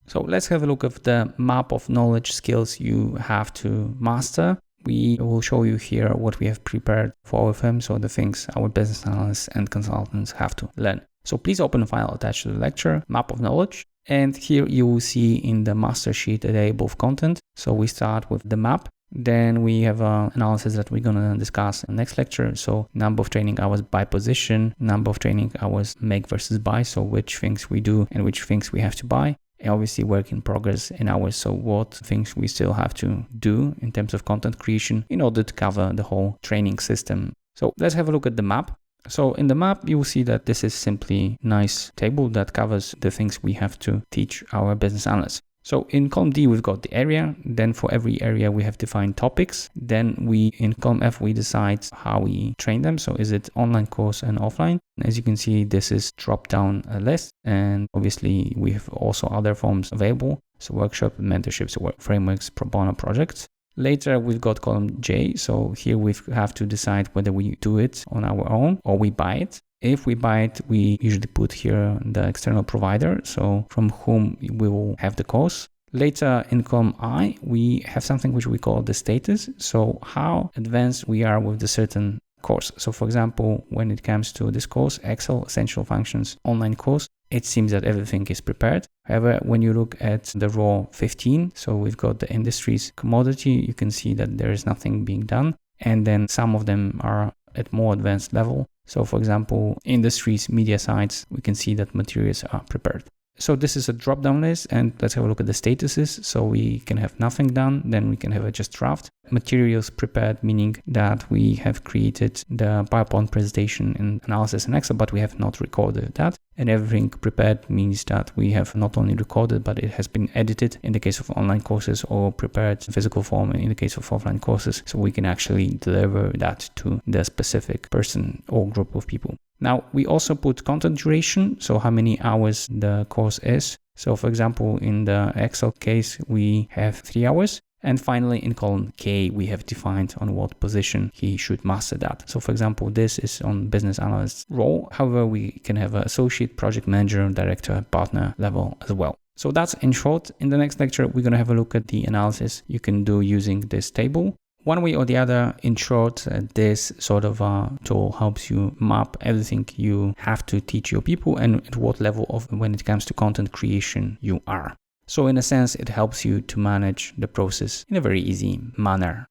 So let's have a look at the map of knowledge skills you have to master. We will show you here what we have prepared for our firm, so the things our business analysts and consultants have to learn. So please open the file attached to the lecture, map of knowledge. And here you will see in the master sheet a table of content. So we start with the map. Then we have an analysis that we're going to discuss in the next lecture. So number of training hours by position, number of training hours make versus buy. So which things we do and which things we have to buy. And obviously work in progress in hours. So what things we still have to do in terms of content creation in order to cover the whole training system. So let's have a look at the map. So in the map, you will see that this is simply a nice table that covers the things we have to teach our business analysts. So in column D, we've got the area. Then for every area, we have defined topics. Then in column F, we decide how we train them. So is it online course and offline? As you can see, this is drop down a list. And obviously we have also other forms available. So workshop, mentorships, work frameworks, pro bono projects. Later, we've got column J. So here we have to decide whether we do it on our own or we buy it. If we buy it, we usually put here the external provider, so from whom we will have the course. Later in column I, we have something which we call the status. So how advanced we are with the certain course. So for example, when it comes to this course, Excel Essential Functions online course, it seems that everything is prepared. However, when you look at the row 15, so we've got the industries commodity, you can see that there is nothing being done. And then some of them are at more advanced level. So for example, industries, media sites, we can see that materials are prepared. So this is a drop-down list, and let's have a look at the statuses. So we can have nothing done, then we can have a just draft. Materials prepared, meaning that we have created the PowerPoint presentation and analysis in Excel, but we have not recorded that. And everything prepared means that we have not only recorded, but it has been edited in the case of online courses or prepared in physical form in the case of offline courses. So we can actually deliver that to the specific person or group of people. Now, we also put content duration, so how many hours the course is. So for example, in the Excel case, we have 3 hours. And finally, in column K, we have defined on what position he should master that. So for example, this is on business analyst role. However, we can have an associate, project manager, director, partner level as well. So that's in short. In the next lecture, we're going to have a look at the analysis you can do using this table. One way or the other, in short, this sort of tool helps you map everything you have to teach your people and at what level of when it comes to content creation you are. So in a sense, it helps you to manage the process in a very easy manner.